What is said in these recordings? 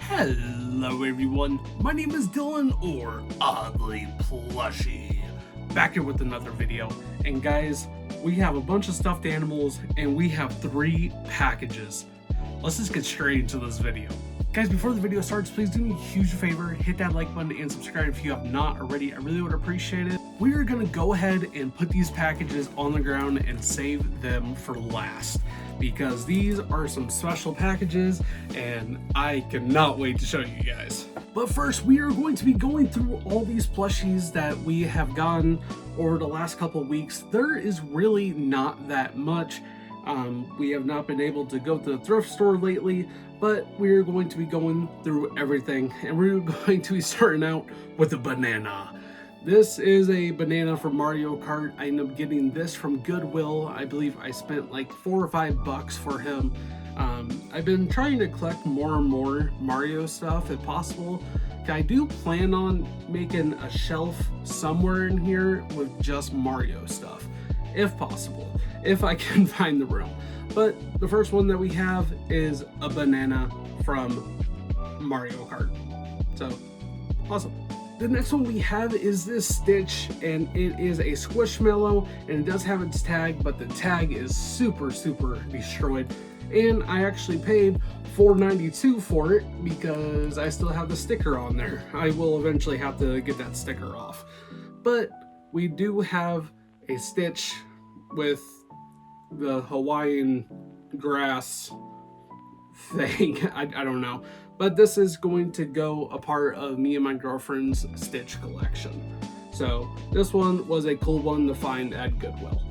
Hello everyone, my name is Dylan, or Oddly Plushie, back here with another video. And guys, we have a bunch of stuffed animals and we have 3 packages. Let's just get straight into this video. Guys, before the video starts, please do me a huge favor, hit that like button and subscribe if you have not already. I really would appreciate it. We are gonna go ahead and put these packages on the ground and save them for last, because these are some special packages and I cannot wait to show you guys. But first, we are going to be going through all these plushies that we have gotten over the last couple of weeks. There is really not that much. We have not been able to go to the thrift store lately, but we're going to be going through everything, and we're going to be starting out with a banana. This is a banana from Mario Kart. I ended up getting this from Goodwill. I believe I spent like $4 or $5 for him. I've been trying to collect more and more Mario stuff if possible. I do plan on making a shelf somewhere in here with just Mario stuff, if possible, if I can find the room. But the first one that we have is a banana from Mario Kart. So, awesome. The next one we have is this Stitch, and it is a Squishmallow, and it does have its tag, but the tag is super destroyed. And I actually paid $4.92 for it because I still have the sticker on there. I will eventually have to get that sticker off. But we do have a Stitch with the Hawaiian grass thing. I don't know. But this is going to go a part of me and my girlfriend's Stitch collection. So this one was a cool one to find at Goodwill.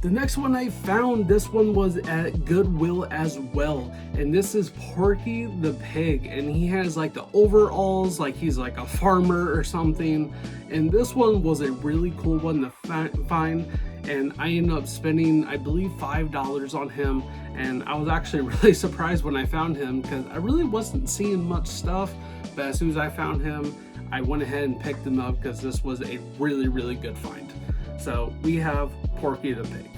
The next one I found, this one was at Goodwill as well. And this is Porky the Pig. And he has like the overalls, like he's like a farmer or something. And this one was a really cool one to find. And I ended up spending, I believe, $5 on him. And I was actually really surprised when I found him because I really wasn't seeing much stuff. But as soon as I found him, I went ahead and picked him up because this was a really good find. So we have Porky the Pig.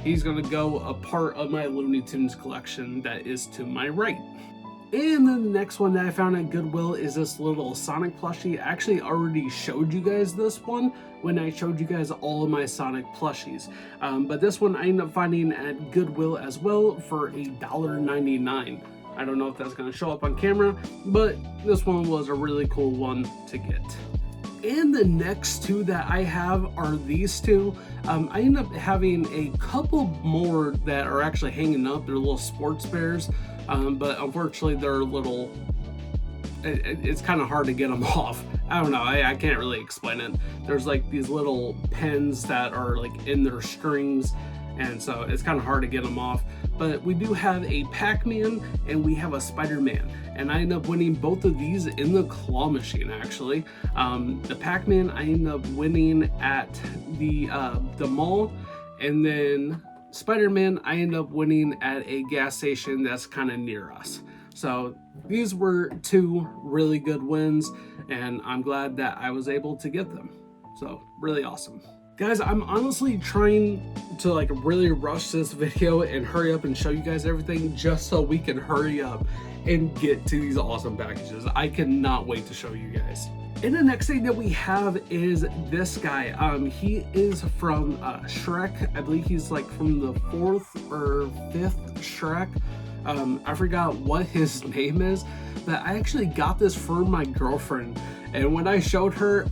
He's gonna go a part of my Looney Tunes collection that is to my right. And then the next one that I found at Goodwill is this little Sonic plushie. I actually already showed you guys this one when I showed you guys all of my Sonic plushies. But this one I ended up finding at Goodwill as well for $1.99. I don't know if that's going to show up on camera, but this one was a really cool one to get. And the next 2 that I have are these 2. I ended up having a couple more that are actually hanging up. They're little sports bears. But unfortunately they're a little, it's kind of hard to get them off. I don't know, I can't really explain it. There's like these little pins that are like in their strings, and so it's kind of hard to get them off. But we do have a Pac-Man and we have a Spider-Man, and I ended up winning both of these in the claw machine actually. The Pac-Man I ended up winning at the mall, and then Spider-Man I ended up winning at a gas station that's kind of near us. So these were 2 really good wins, and I'm glad that I was able to get them. So really awesome. Guys, I'm honestly trying to like really rush this video and hurry up and show you guys everything just so we can hurry up and get to these awesome packages. I cannot wait to show you guys. And the next thing that we have is this guy. He is from Shrek. I believe he's like from the 4th or 5th Shrek. I forgot what his name is, but I actually got this for my girlfriend. And when I showed her,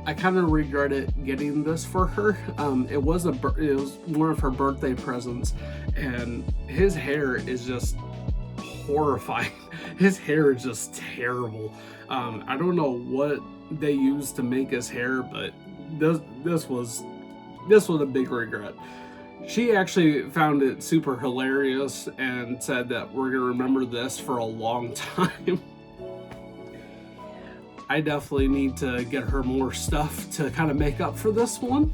I kind of regretted getting this for her. It was one of her birthday presents, and his hair is just horrifying. His hair is just terrible. I don't know what they used to make his hair, but this was a big regret. She actually found it super hilarious and said that we're gonna remember this for a long time. I definitely need to get her more stuff to kind of make up for this one.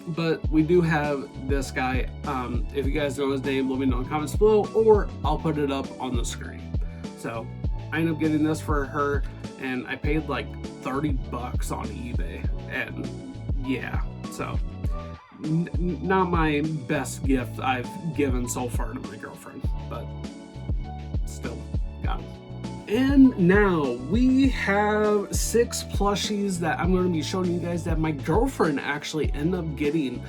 But we do have this guy. If you guys know his name, let me know in the comments below, or I'll put it up on the screen. So I ended up getting this for her, and I paid like $30 on eBay. And yeah, so not my best gift I've given so far to my girlfriend, but still got it. And now we have 6 plushies that I'm going to be showing you guys that my girlfriend actually ended up getting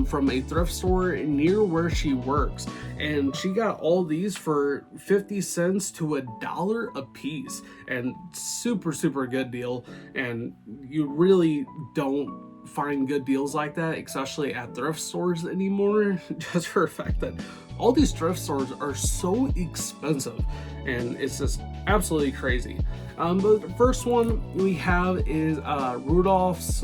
from a thrift store near where she works. And she got all these for 50 cents to $1 a piece, and super good deal. And you really don't find good deals like that, especially at thrift stores anymore, just for the fact that all these thrift stores are so expensive, and it's just absolutely crazy. But the first one we have is Rudolph's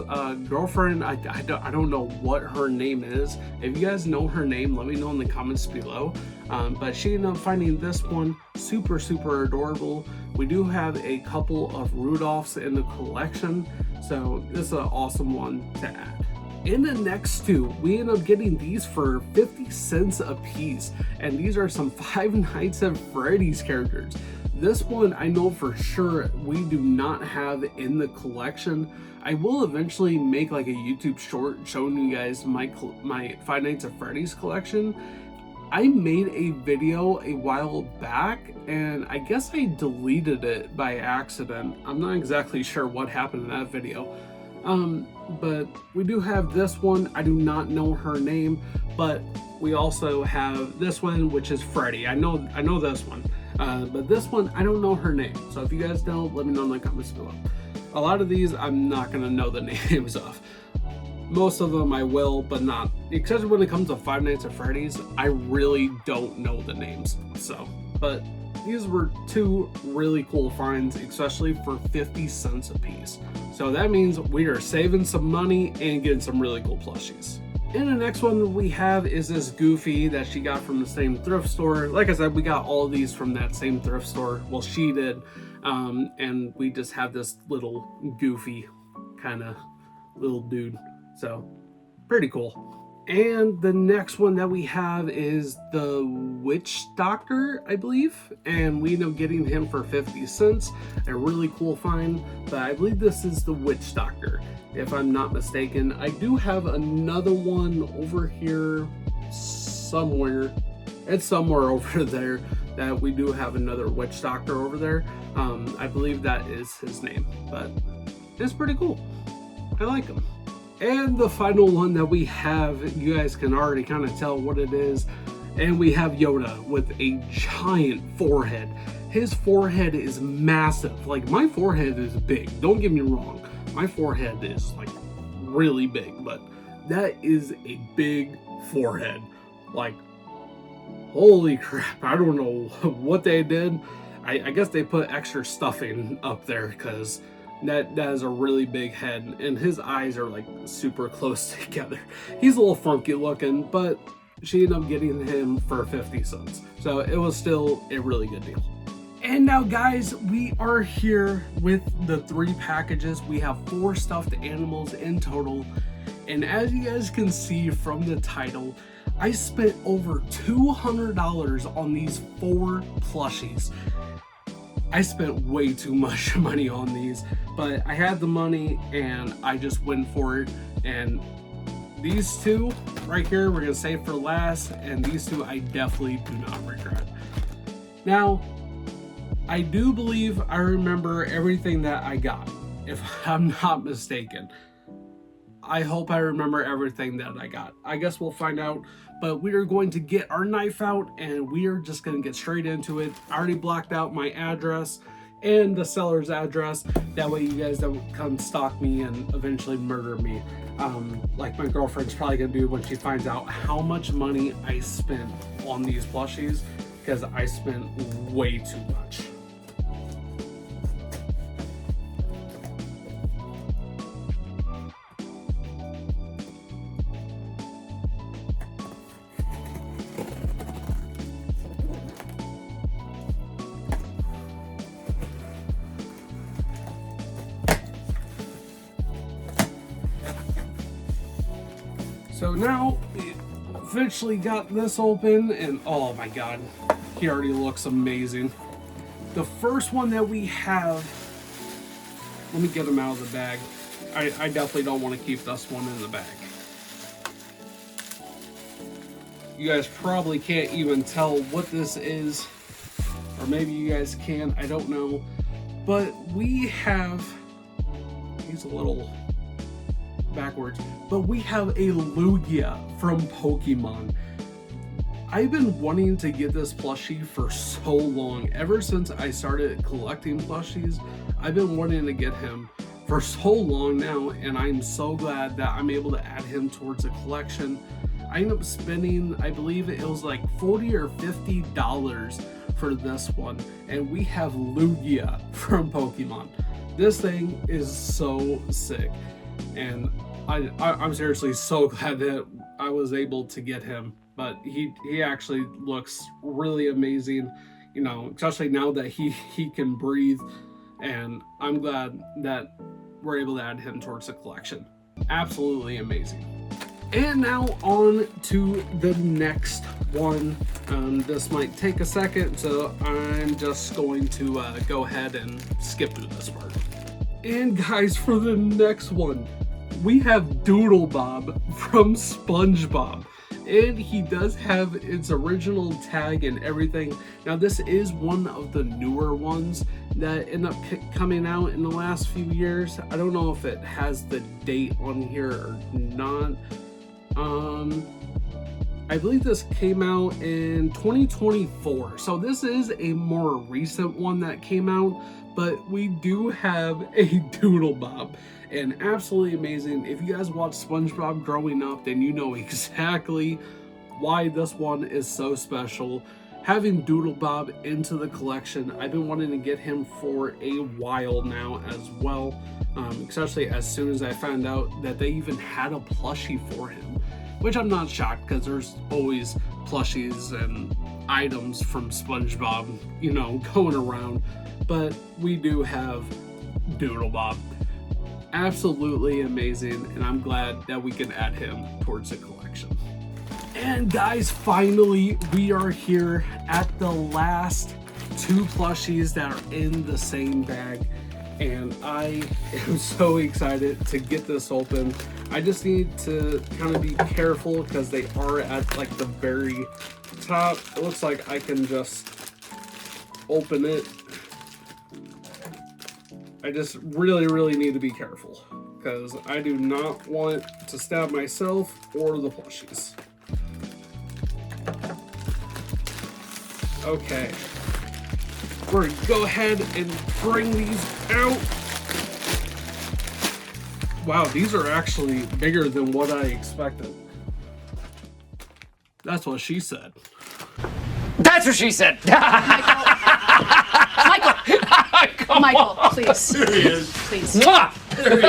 girlfriend. I don't know what her name is. If you guys know her name, let me know in the comments below. But she ended up finding this one super adorable. We do have a couple of Rudolphs in the collection, so this is an awesome one to add. In the next two, we end up getting these for 50 cents a piece, and these are some Five Nights at Freddy's characters. This one I know for sure we do not have in the collection. I will eventually make like a YouTube short showing you guys my Five Nights at Freddy's collection. I made a video a while back, and I guess I deleted it by accident. I'm not exactly sure what happened in that video. But we do have this one. I do not know her name, but we also have this one, which is Freddy. I know this one, but this one I don't know her name. So if you guys know, let me know in the comments below. A lot of these I'm not gonna know the names of. Most of them I will, but not, especially when it comes to Five Nights at Freddy's, I really don't know the names. So, but these were two really cool finds, especially for 50 cents a piece. So that means we are saving some money and getting some really cool plushies. And the next one we have is this Goofy that she got from the same thrift store. Like I said, we got all these from that same thrift store. Well, she did. And we just have this little Goofy kind of little dude. So pretty cool. And the next one that we have is the Witch Doctor, I believe, and we end up getting him for 50 cents. A really cool find, but I believe this is the Witch Doctor, if I'm not mistaken. I do have another one over here somewhere. It's somewhere over there that we do have another Witch Doctor over there. I believe that is his name, but it's pretty cool. I like him. And the final one that we have, you guys can already kind of tell what it is. And we have Yoda with a giant forehead. His forehead is massive. Like, my forehead is big. Don't get me wrong. My forehead is like really big, but that is a big forehead. Like, holy crap. I don't know what they did. I guess they put extra stuffing up there because that is a really big head, and his eyes are like super close together. He's a little funky looking, but she ended up getting him for 50 cents. So it was still a really good deal. And now guys, we are here with the 3 packages. We have 4 stuffed animals in total. And as you guys can see from the title, I spent over $200 on these 4 plushies. I spent way too much money on these, but I had the money and I just went for it. And these 2 right here, we're gonna save for last, and these 2 I definitely do not regret. Now, I do believe I remember everything that I got, if I'm not mistaken. I hope I remember everything that I got. I guess we'll find out, but we are going to get our knife out and we are just going to get straight into it. I already blocked out my address and the seller's address. That way you guys don't come stalk me and eventually murder me. Like my girlfriend's probably going to do when she finds out how much money I spent on these plushies, because I spent way too much. So now we eventually got this open, and oh my god, he already looks amazing. The first one that we have, let me get him out of the bag. I definitely don't want to keep this one in the bag. You guys probably can't even tell what this is, or maybe you guys can, I don't know. But we have, he's a little backwards, but we have a Lugia from Pokemon. I've been wanting to get this plushie for so long. Ever since I started collecting plushies, I've been wanting to get him for so long now, and I'm so glad that I'm able to add him towards a collection. I ended up spending, I believe it was like $40 or $50 for this one, and we have Lugia from Pokemon. This thing is so sick, and I'm seriously so glad that I was able to get him. But he actually looks really amazing, you know, especially now that he can breathe, and I'm glad that we're able to add him towards the collection. Absolutely amazing. And now on to the next one. This might take a second, so I'm just going to go ahead and skip through this part. And guys, for the next one, we have Doodle Bob from SpongeBob. And he does have its original tag and everything. Now this is one of the newer ones that end up coming out in the last few years. I don't know if it has the date on here or not. I believe this came out in 2024. So this is a more recent one that came out, but we do have a Doodle Bob. And absolutely amazing. If you guys watched SpongeBob growing up, then you know exactly why this one is so special. Having Doodle Bob into the collection, I've been wanting to get him for a while now as well, especially as soon as I found out that they even had a plushie for him, which I'm not shocked because there's always plushies and items from SpongeBob, you know, going around. But we do have Doodle Bob. Absolutely amazing, and I'm glad that we can add him towards the collection. And guys, finally we are here at the last two plushies that are in the same bag, and I am so excited to get this open. I just need to kind of be careful because they are at like the very top. It looks like I can just open it. I just really need to be careful because I do not want to stab myself or the plushies. Okay, we're gonna go ahead and bring these out. Wow, these are actually bigger than what I expected. That's what she said. That's what she said. Michael, please. There he is. Please. Mwah! There he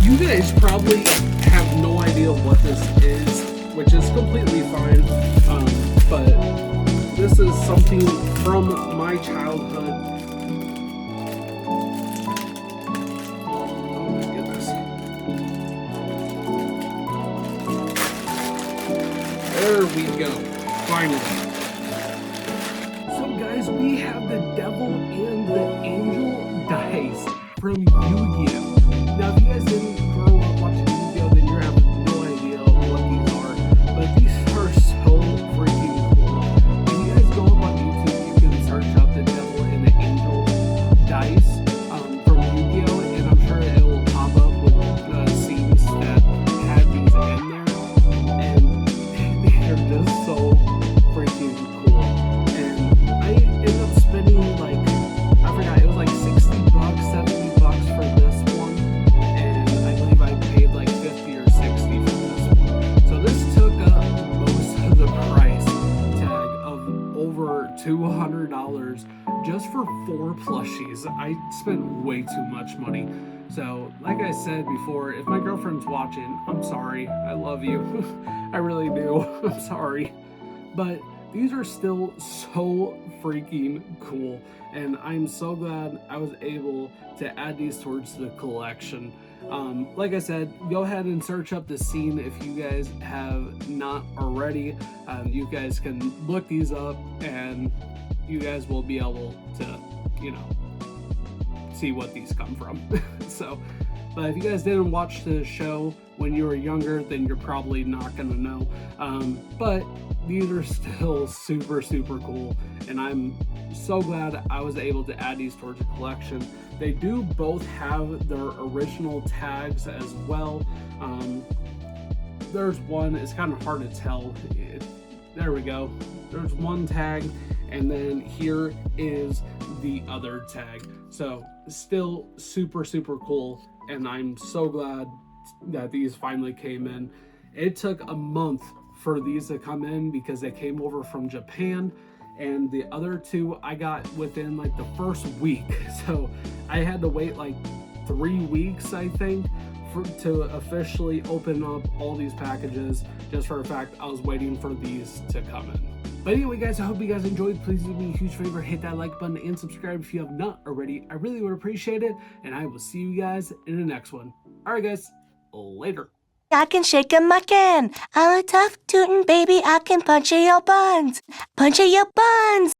is. You guys probably have no idea what this is, which is completely fine, but this is something from my childhood. Oh my goodness. There we go, finally. So guys, we have the Devil and the Angel dice from Yu-Gi-Oh! Now if you guys didn't grow up watching Yu-Gi-Oh! Then you're having no idea what these are, but these are so freaking cool. If you guys go up on YouTube, you can search up the Devil and the Angel dice from Yu-Gi-Oh! And I'm sure it will pop up with scenes that had these in there, and they're just so freaking cool. And I ended up spending like, I forgot, it was like $60, $70 for this one, and I believe I paid like $50 or $60 for this one. So this took up most of the price tag of over $200 just for 4 plushies. I spent way too much money. So like I said before, if my girlfriend's watching, I'm sorry. I love you. I really do. I'm sorry. But these are still so freaking cool, and I'm so glad I was able to add these towards the collection. Like I said, go ahead and search up the scene if you guys have not already. You guys can look these up, and you guys will be able to, you know, see what these come from. So, but if you guys didn't watch the show when you were younger, then you're probably not gonna know. But these are still super cool, and I'm so glad I was able to add these towards the collection. They do both have their original tags as well. There's one, it's kind of hard to tell. There we go. There's one tag, and then here is the other tag. So still super cool, and I'm so glad that these finally came in. It took a month for these to come in because they came over from Japan, and the other two I got within like the first week. So I had to wait like 3 weeks, I think, to officially open up all these packages, just for the fact I was waiting for these to come in. But anyway, guys, I hope you guys enjoyed. Please do me a huge favor, hit that like button and subscribe if you have not already. I really would appreciate it, and I will see you guys in the next one. All right, guys, later. I can shake 'em, I can. I'm a tough tootin' baby, I can punch your buns. Punch your buns.